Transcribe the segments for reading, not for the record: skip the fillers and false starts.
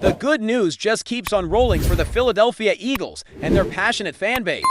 The good news just keeps on rolling for the Philadelphia Eagles and their passionate fan base.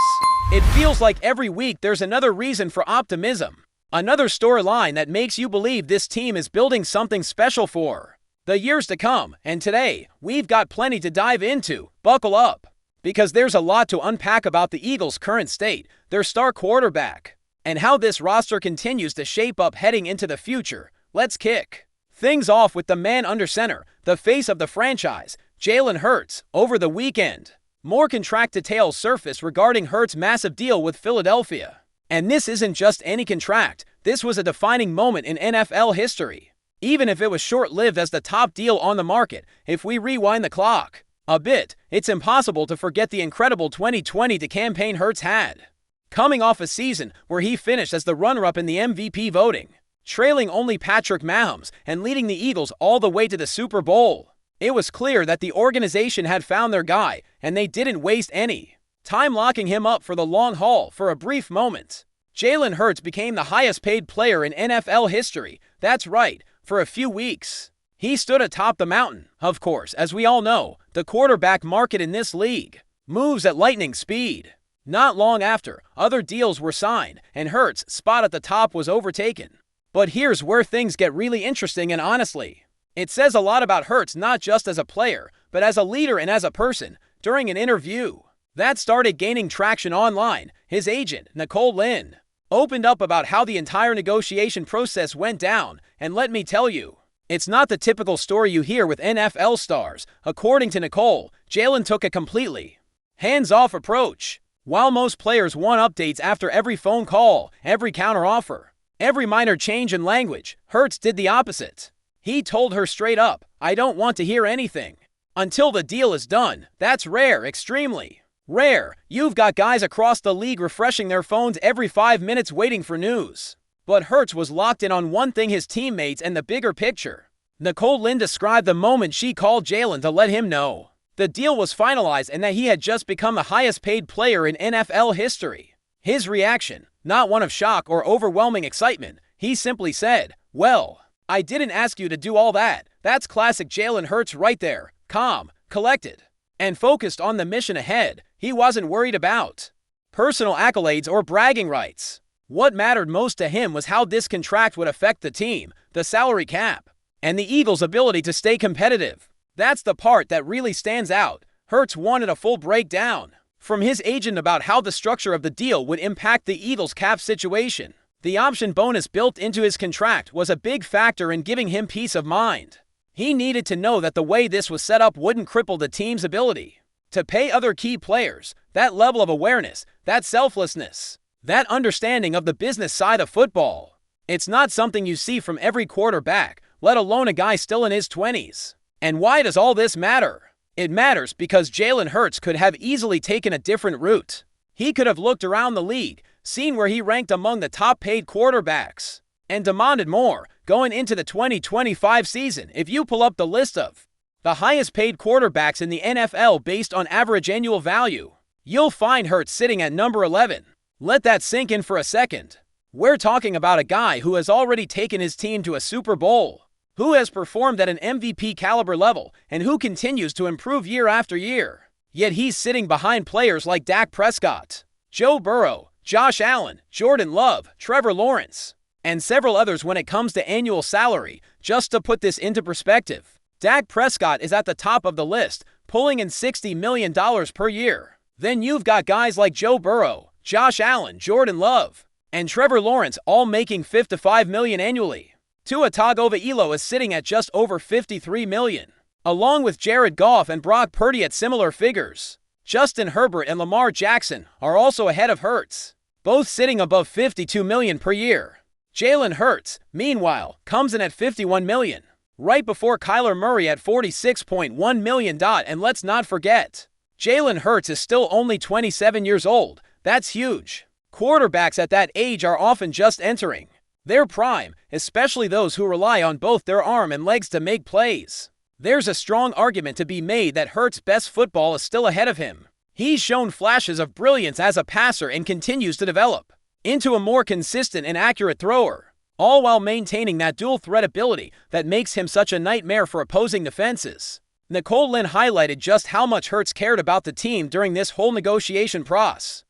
It feels like every week there's another reason for optimism. Another storyline that makes you believe this team is building something special for the years to come. And today, we've got plenty to dive into. Buckle up, because there's a lot to unpack about the Eagles' current state, their star quarterback, and how this roster continues to shape up heading into the future. Let's kick things off with the man under center, the face of the franchise, Jaylen Herz. Over the weekend, more contract details surfaced regarding Hertz's massive deal with Philadelphia. And this isn't just any contract, this was a defining moment in NFL history. Even if it was short-lived as the top deal on the market, if we rewind the clock a bit, it's impossible to forget the incredible 2020 campaign Hertz had. Coming off a season where he finished as the runner-up in the MVP voting, trailing only Patrick Mahomes and leading the Eagles all the way to the Super Bowl. It was clear that the organization had found their guy, and they didn't waste any time locking him up for the long haul. For a brief moment, Jaylen Herz became the highest-paid player in NFL history. That's right, for a few weeks. He stood atop the mountain. Of course, as we all know, the quarterback market in this league moves at lightning speed. Not long after, other deals were signed, and Hertz's spot at the top was overtaken. But here's where things get really interesting, and honestly, it says a lot about Hertz not just as a player, but as a leader and as a person. During an interview that started gaining traction online, his agent, Nicole Lynn, opened up about how the entire negotiation process went down, and let me tell you, it's not the typical story you hear with NFL stars. According to Nicole, Jaylen took a completely hands-off approach. While most players want updates after every phone call, every counteroffer, every minor change in language, Hertz did the opposite. He told her straight up, "I don't want to hear anything until the deal is done." That's rare, extremely rare. You've got guys across the league refreshing their phones every 5 minutes waiting for news. But Hertz was locked in on one thing: his teammates and the bigger picture. Nicole Lynn described the moment she called Jaylen to let him know the deal was finalized and that he had just become the highest-paid player in NFL history. His reaction, not one of shock or overwhelming excitement. He simply said, "Well, I didn't ask you to do all that." That's classic Jaylen Hertz right there. Calm, collected, and focused on the mission ahead. He wasn't worried about personal accolades or bragging rights. What mattered most to him was how this contract would affect the team, the salary cap, and the Eagles' ability to stay competitive. That's the part that really stands out. Hertz wanted a full breakdown from his agent about how the structure of the deal would impact the Eagles' cap situation. The option bonus built into his contract was a big factor in giving him peace of mind. He needed to know that the way this was set up wouldn't cripple the team's ability to pay other key players. That level of awareness, that selflessness, that understanding of the business side of football, it's not something you see from every quarterback, let alone a guy still in his 20s. And why does all this matter? It matters because Jaylen Hertz could have easily taken a different route. He could have looked around the league, seen where he ranked among the top-paid quarterbacks, and demanded more. Going into the 2025 season, if you pull up the list of the highest-paid quarterbacks in the NFL based on average annual value, you'll find Hertz sitting at number 11. Let that sink in for a second. We're talking about a guy who has already taken his team to a Super Bowl, who has performed at an MVP caliber level, and who continues to improve year after year. Yet he's sitting behind players like Dak Prescott, Joe Burrow, Josh Allen, Jordan Love, Trevor Lawrence, and several others when it comes to annual salary. Just to put this into perspective, Dak Prescott is at the top of the list, pulling in $60 million per year. Then you've got guys like Joe Burrow, Josh Allen, Jordan Love, and Trevor Lawrence all making $55 million annually. Tua Tagovailoa is sitting at just over $53 million, along with Jared Goff and Brock Purdy at similar figures. Justin Herbert and Lamar Jackson are also ahead of Hertz, both sitting above $52 million per year. Jaylen Hertz, meanwhile, comes in at $51 million, right before Kyler Murray at $46.1 million. And let's not forget, Jaylen Hertz is still only 27 years old. That's huge. Quarterbacks at that age are often just entering their prime, especially those who rely on both their arm and legs to make plays. There's a strong argument to be made that Hertz's best football is still ahead of him. He's shown flashes of brilliance as a passer and continues to develop into a more consistent and accurate thrower, all while maintaining that dual threat ability that makes him such a nightmare for opposing defenses. Nicole Lynn highlighted just how much Hertz cared about the team during this whole negotiation process.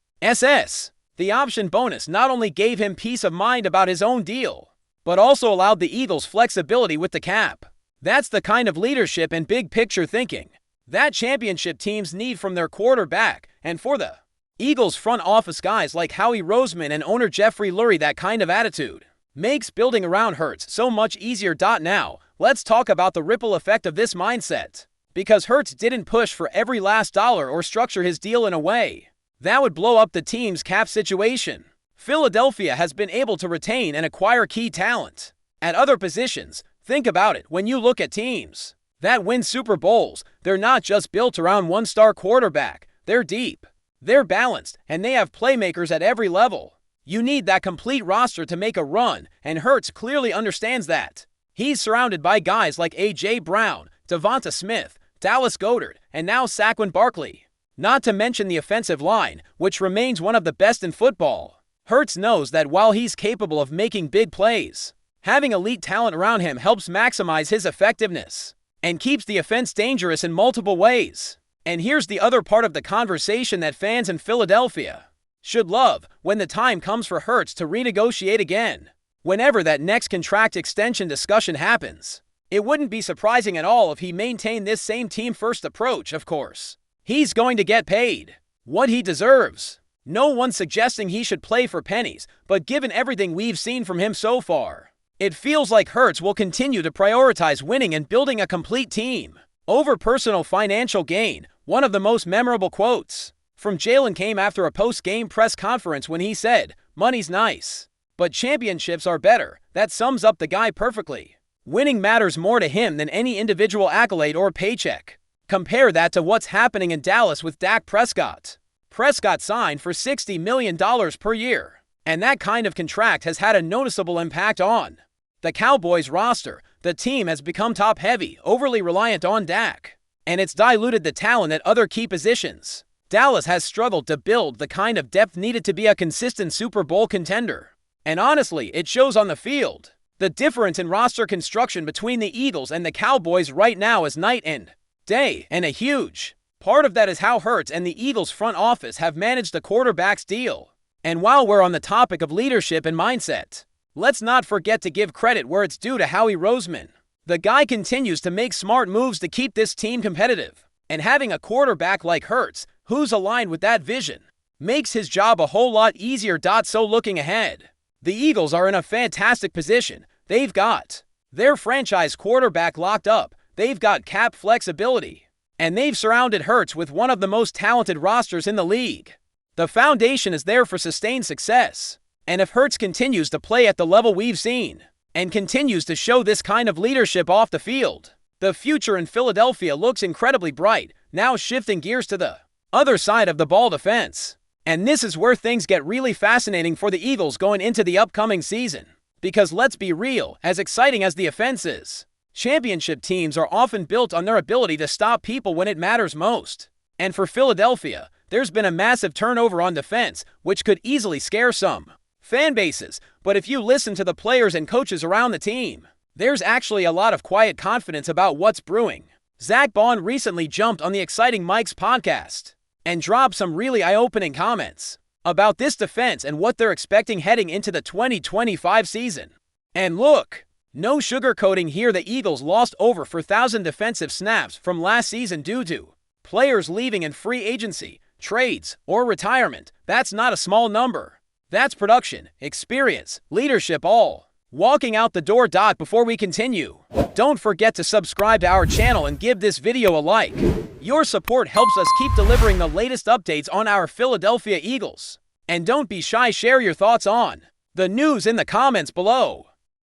The option bonus not only gave him peace of mind about his own deal, but also allowed the Eagles flexibility with the cap. That's the kind of leadership and big-picture thinking that championship teams need from their quarterback, and for the Eagles front office guys like Howie Roseman and owner Jeffrey Lurie, that kind of attitude makes building around Hertz so much easier. Now, let's talk about the ripple effect of this mindset. Because Hertz didn't push for every last dollar or structure his deal in a way that would blow up the team's cap situation, Philadelphia has been able to retain and acquire key talent at other positions. Think about it. When you look at teams that win Super Bowls, they're not just built around one-star quarterback. They're deep, they're balanced, and they have playmakers at every level. You need that complete roster to make a run, and Hertz clearly understands that. He's surrounded by guys like A.J. Brown, Devonta Smith, Dallas Goedert, and now Sackwin Barkley. Not to mention the offensive line, which remains one of the best in football. Hertz knows that while he's capable of making big plays, having elite talent around him helps maximize his effectiveness and keeps the offense dangerous in multiple ways. And here's the other part of the conversation that fans in Philadelphia should love: when the time comes for Hertz to renegotiate again, whenever that next contract extension discussion happens, it wouldn't be surprising at all if he maintained this same team-first approach. Of course, he's going to get paid what he deserves. No one's suggesting he should play for pennies, but given everything we've seen from him so far, it feels like Hertz will continue to prioritize winning and building a complete team over personal financial gain. One of the most memorable quotes from Jaylen came after a post-game press conference when he said, "Money's nice, but championships are better." That sums up the guy perfectly. Winning matters more to him than any individual accolade or paycheck. Compare that to what's happening in Dallas with Dak Prescott. Prescott signed for $60 million per year, and that kind of contract has had a noticeable impact on the Cowboys roster. The team has become top-heavy, overly reliant on Dak, and it's diluted the talent at other key positions. Dallas has struggled to build the kind of depth needed to be a consistent Super Bowl contender. And honestly, it shows on the field. The difference in roster construction between the Eagles and the Cowboys right now is night and day, and a huge part of that is how Hertz and the Eagles front office have managed the quarterback's deal. And while we're on the topic of leadership and mindset, let's not forget to give credit where it's due to Howie Roseman. The guy continues to make smart moves to keep this team competitive, and having a quarterback like Hertz, who's aligned with that vision, makes his job a whole lot easier. So looking ahead, the Eagles are in a fantastic position. They've got their franchise quarterback locked up, they've got cap flexibility, and they've surrounded Hertz with one of the most talented rosters in the league. The foundation is there for sustained success, and if Hertz continues to play at the level we've seen, and continues to show this kind of leadership off the field, the future in Philadelphia looks incredibly bright. Now shifting gears to the other side of the ball, defense. And this is where things get really fascinating for the Eagles going into the upcoming season. Because let's be real, as exciting as the offense is, championship teams are often built on their ability to stop people when it matters most. And for Philadelphia, there's been a massive turnover on defense, which could easily scare some fan bases. But if you listen to the players and coaches around the team, there's actually a lot of quiet confidence about what's brewing. Zach Bond recently jumped on the Exciting Mike's podcast and dropped some really eye-opening comments about this defense and what they're expecting heading into the 2025 season. And look, no sugarcoating here, the Eagles lost over 4,000 defensive snaps from last season due to players leaving in free agency, trades, or retirement. That's not a small number. That's production, experience, leadership all walking out the door. Before we continue, don't forget to subscribe to our channel and give this video a like. Your support helps us keep delivering the latest updates on our Philadelphia Eagles. And don't be shy, share your thoughts on the news in the comments below.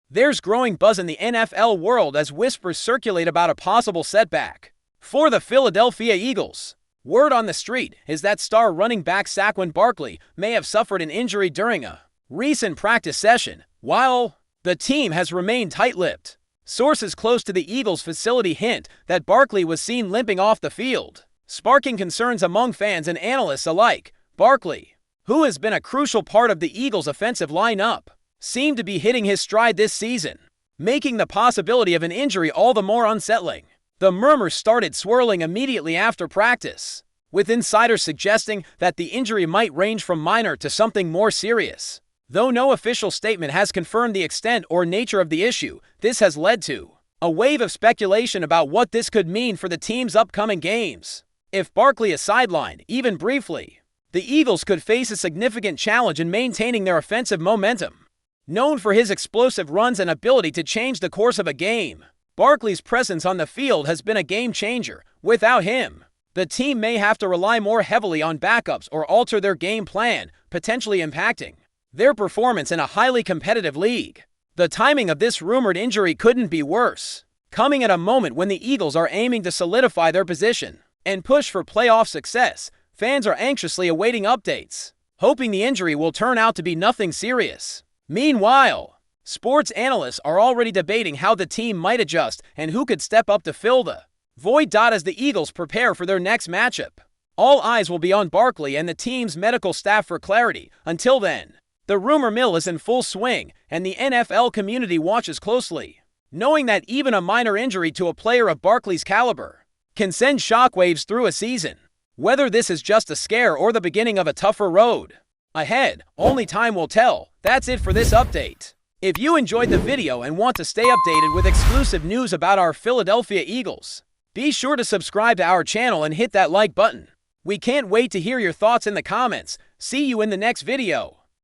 There's growing buzz in the NFL world as whispers circulate about a possible setback for the Philadelphia Eagles. Word on the street is that star running back Sackwin Barkley may have suffered an injury during a recent practice session, while the team has remained tight-lipped. Sources close to the Eagles facility hint that Barkley was seen limping off the field, sparking concerns among fans and analysts alike. Barkley, who has been a crucial part of the Eagles' offensive lineup, seemed to be hitting his stride this season, making the possibility of an injury all the more unsettling. The murmurs started swirling immediately after practice, with insiders suggesting that the injury might range from minor to something more serious. Though no official statement has confirmed the extent or nature of the issue, this has led to a wave of speculation about what this could mean for the team's upcoming games. If Barkley is sidelined, even briefly, the Eagles could face a significant challenge in maintaining their offensive momentum. Known for his explosive runs and ability to change the course of a game, Barkley's presence on the field has been a game changer. Without him, the team may have to rely more heavily on backups or alter their game plan, potentially impacting their performance in a highly competitive league. The timing of this rumored injury couldn't be worse, coming at a moment when the Eagles are aiming to solidify their position and push for playoff success. Fans are anxiously awaiting updates, hoping the injury will turn out to be nothing serious. Meanwhile, sports analysts are already debating how the team might adjust and who could step up to fill the void. As the Eagles prepare for their next matchup, all eyes will be on Barkley and the team's medical staff for clarity. Until then, the rumor mill is in full swing, and the NFL community watches closely, knowing that even a minor injury to a player of Barkley's caliber can send shockwaves through a season. Whether this is just a scare or the beginning of a tougher road ahead, only time will tell. That's it for this update. If you enjoyed the video and want to stay updated with exclusive news about our Philadelphia Eagles, be sure to subscribe to our channel and hit that like button. We can't wait to hear your thoughts in the comments. See you in the next video.